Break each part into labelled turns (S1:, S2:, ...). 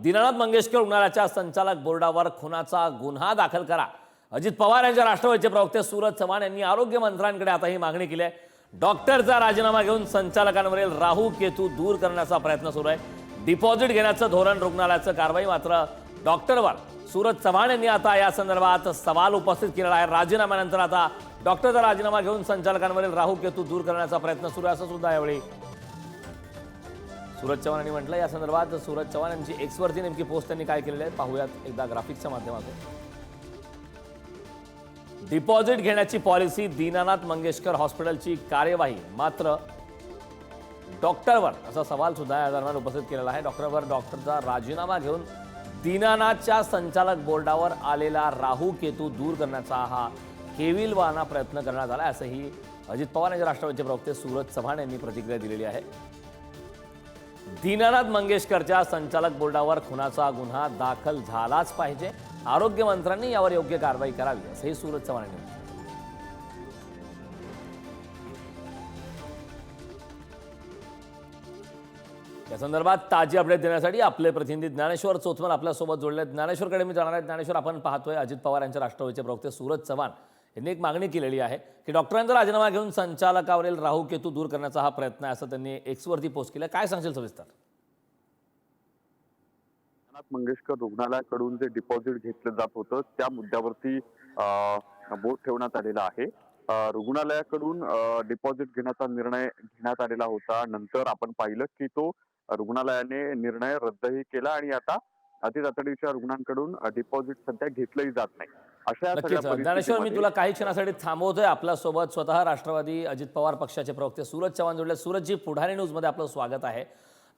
S1: दीनानाथ मंगेशकर रुग्णालयाच्या संचालक बोर्डावर खुनाचा गुन्हा दाखल करा। अजित पवार यांच्या राष्ट्रवादीचे प्रवक्ते सूरज चव्हाण यांनी आरोग्य मंत्र्यांकडे आता ही मागणी केली आहे। डॉक्टरचा राजीनामा घेऊन संचालकांवरील राहू केतू दूर करण्याचा प्रयत्न सुरू आहे। डिपॉझिट घेण्याचं धोरण रुग्णालयाचं कारवाई मात्र डॉक्टरवर। सूरज चव्हाण यांनी आता या संदर्भात सवाल उपस्थित केलेला आहे। राजीनाम्यानंतर आता डॉक्टरचा राजीनामा घेऊन संचालकांवरील राहू केतू दूर करण्याचा प्रयत्न सुरू आहे असं सुद्धा यावेळी सूरज चव्हाण यांनी म्हटलं। या संदर्भात सूरज चव्हाण यांची एक्सवरती नेमकी पोस्ट त्यांनी काय केलेली आहे पाहूयात एकदा ग्राफिक्सच्या माध्यमातून। डिपॉझिट घेण्याची पॉलिसी, दीनानाथ मंगेशकर हॉस्पिटलची कार्यवाही मात्र डॉक्टरवर असा सवाल सुद्धा या दरम्यान उपस्थित केलेला आहे। डॉक्टरचा राजीनामा घेऊन दीनानाथच्या संचालक बोर्डावर आलेला राहू केतू दूर करण्याचा हा केविलवाना प्रयत्न करण्यात आला असंही अजित पवार यांचे राष्ट्रवादीचे प्रवक्ते सूरज चव्हाण यांनी प्रतिक्रिया दिलेली आहे। दीनानाथ मंगेशकरच्या संचालक बोर्डावर खुनाचा गुन्हा दाखल झालाच पाहिजे, आरोग्य मंत्र्यांनी यावर योग्य कारवाई करावी असंही सूरज चव्हाण यांनी म्हटलं। या संदर्भात ताजी अपडेट देण्यासाठी आपले प्रतिनिधी ज्ञानेश्वर चोथमल आपल्यासोबत जोडले। ज्ञानेश्वरकडे मी जाणार आहे। ज्ञानेश्वर, आपण पाहतोय अजित पवार यांच्या राष्ट्रवादीचे प्रवक्ते सूरज चव्हाण यांनी एक मागणी केलेली आहे की डॉक्टरांचा राजीनामा घेऊन संचालकावरील राहू केतू दूर करण्याचा हा प्रयत्न आहे असं त्यांनी एक्सवरती पोस्ट केलं। काय सांगशील सविस्तर?
S2: दीनानाथ मंगेशकर रुग्णालयाकडून जे डिपॉझिट घेतलं जात होतं त्या मुद्द्यावरती बोट ठेवण्यात आलेला आहे। रुग्णालयाकडून डिपॉझिट घेण्याचा निर्णय घेण्यात आलेला होता। नंतर आपण पाहिलं की तो रुग्णालयाने निर्णय रद्दही केला आणि आता अतितातडीच्या रुग्णांकडून डिपॉझिट सध्या घेतलंही जात नाही।
S1: नक्कीच ज्ञानेश्वर, मी तुला काही क्षणासाठी थांबवतोय। आपल्यासोबत स्वतः राष्ट्रवादी अजित पवार पक्षाचे प्रवक्ते सूरज चव्हाण जोडले। सूरजजी, पुढारी न्यूजमध्ये आपलं स्वागत आहे।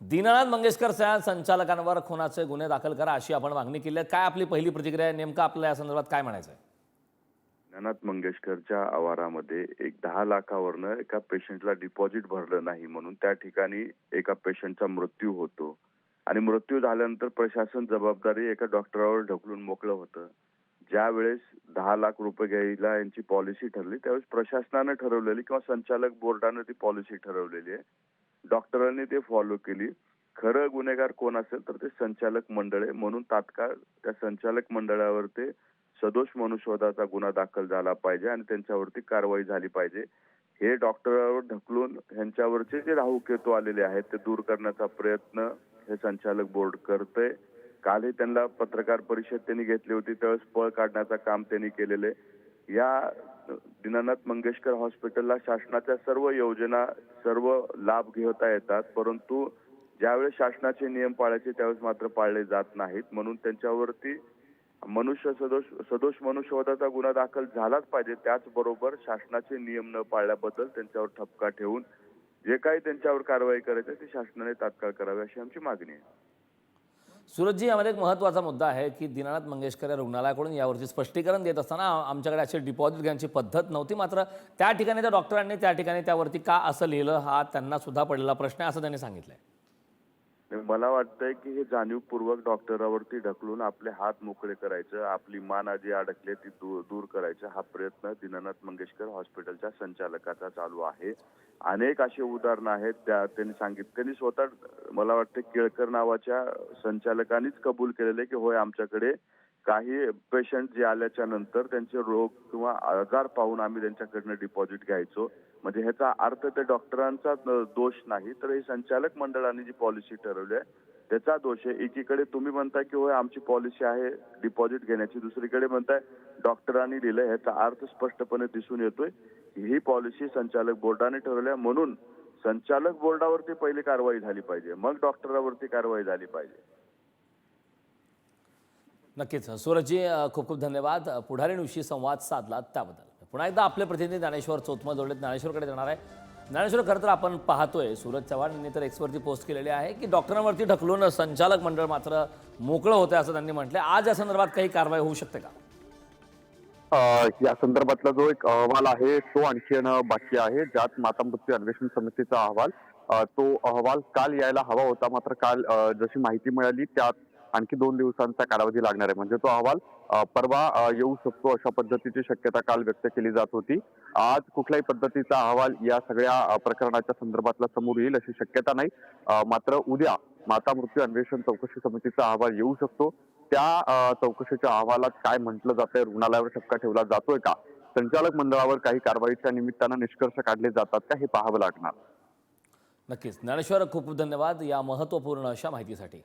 S1: दीनानाथ मंगेशकर संचालकांवर खुनाचे गुन्हे दाखल करा अशी आपण मागणी केली आहे। काय आपली पहिली प्रतिक्रिया आहे? नेमकं आपल्या या संदर्भात काय म्हणायचं आहे?
S3: दीनानाथ मंगेशकरच्या आवारामध्ये एक 10 लाखावरनं एका पेशंटला डिपॉझिट भरलं नाही म्हणून त्या ठिकाणी एका पेशंटचा मृत्यू होतो आणि मृत्यू झाल्यानंतर प्रशासन जबाबदारी एका डॉक्टरावर ढकलून मोकळं होतं। ज्या वेळेस 10 लाख रुपये घ्यायला यांची पॉलिसी ठरली त्यावेळेस प्रशासनाने ठरवलेली किंवा संचालक बोर्डाने ती पॉलिसी ठरवलेली आहे। डॉक्टरांनी ते फॉलो केली। खरं गुन्हेगार कोण असेल तर ते संचालक मंडळ आहे, म्हणून तात्काळ त्या संचालक मंडळावर ते सदोष मनुष्यवधाचा गुन्हा दाखल झाला पाहिजे आणि त्यांच्यावरती कारवाई झाली पाहिजे। हे डॉक्टरांवर ढकलून यांच्यावरचे जे राहू केतू आलेले आहेत ते दूर करण्याचा प्रयत्न हे संचालक बोर्ड करतंय। कालही त्यांना पत्रकार परिषद त्यांनी घेतली होती, त्यावेळेस पळ काढण्याचं काम त्यांनी केलेले। या दीनानाथ मंगेशकर हॉस्पिटलला शासनाच्या सर्व योजना, सर्व लाभ घेता येतात, परंतु ज्यावेळेस शासनाचे नियम पाळायचे त्यावेळेस मात्र पाळले जात नाहीत। म्हणून त्यांच्यावरती सदोष मनुष्यवधाचा गुन्हा दाखल झालाच पाहिजे। त्याचबरोबर शासनाचे नियम न पाळल्याबद्दल त्यांच्यावर ठपका ठेवून जे काही त्यांच्यावर कारवाई करायची ती शासनाने तात्काळ करावी अशी आमची मागणी आहे।
S1: सूरजजी, यामध्ये एक महत्त्वाचा मुद्दा आहे की दीनानाथ मंगेशकर या रुग्णालयाकडून यावरती स्पष्टीकरण देत असताना आमच्याकडे अशी डिपॉझिट घ्यायची पद्धत नव्हती, मात्र त्या ठिकाणी त्या डॉक्टरांनी त्या ठिकाणी त्यावरती का असं लिहिलं हा त्यांना सुद्धा पडलेला प्रश्न आहे असं त्यांनी सांगितलंय।
S3: मला वाटतंय की हे जाणीवपूर्वक डॉक्टरावरती ढकलून आपले हात मोकळे करायचं, आपली मान जी अडकली ती दूर करायचं हा प्रयत्न दीनानाथ मंगेशकर हॉस्पिटलच्या संचालकाचा चालू आहे। अनेक अशी उदाहरणं आहेत त्यांनी स्वतः मला वाटतं केळकर नावाच्या संचालकांनीच कबूल केलेले की होय आमच्याकडे काही पेशंट जे आल्याच्या नंतर त्यांचे रोग किंवा आजार पाहून आम्ही त्यांच्याकडनं डिपॉझिट घ्यायचो। म्हणजे ह्याचा अर्थ ते डॉक्टरांचा दोष नाही, तर हे संचालक मंडळाने जी पॉलिसी ठरवली आहे त्याचा दोष आहे। एकीकडे तुम्ही म्हणताय की होय आमची पॉलिसी आहे डिपॉझिट घेण्याची, दुसरीकडे म्हणताय डॉक्टरांनी दिलंय। ह्याचा अर्थ स्पष्टपणे दिसून येतोय ही पॉलिसी संचालक बोर्डाने ठरवल्या, म्हणून संचालक बोर्डावरती पहिली कारवाई झाली पाहिजे, मग डॉक्टरावरती कारवाई झाली पाहिजे।
S1: नक्कीच सूरजजी, खूप खूप धन्यवाद पुढारी न्यूजशी संवाद साधला त्याबद्दल। पुन्हा एकदा आपले प्रतिनिधी ज्ञानेश्वर चोथमल जोडले। ज्ञानेश्वरकडे जाणार आहे। ज्ञानेश्वर, खरं तर आपण पाहतोय सूरज चव्हाण यांनी तर एक्सवरती पोस्ट केलेली आहे की डॉक्टरांवरती ढकलून संचालक मंडळ मात्र मोकळं होतं असं त्यांनी म्हटलंय। आज या संदर्भात काही कारवाई होऊ शकते का?
S2: या संदर्भातला जो एक अहवाल आहे तो आणखीन बाकी आहे, ज्यात माता मृत्यू अन्वेषण समितीचा अहवाल तो अहवाल काल यायला हवा होता, मात्र काल जशी माहिती मिळाली त्यात आणखी 2 दिवसांचा कालावधी लागणार आहे। म्हणजे तो अहवाल परवा येऊ शकतो अशा पद्धतीची शक्यता काल व्यक्त केली जात होती। आज कुठल्याही पद्धतीचा अहवाल या सगळ्या प्रकरणाच्या संदर्भातला समोर येईल अशी शक्यता नाही, मात्र उद्या माता मृत्यू अन्वेषण चौकशी समितीचा अहवाल येऊ शकतो. त्या चौकशीच्या अहवालात काय म्हटलं जातंय, रुग्णालयावर ठपका ठेवला जातोय का, संचालक मंडळावर काही कारवाईच्या निमित्तानं निष्कर्ष काढले जातात का, हे पाहावं लागणार.
S1: नक्कीच ज्ञानेश्वर, खूप खूप धन्यवाद या महत्त्वपूर्ण अशा माहितीसाठी.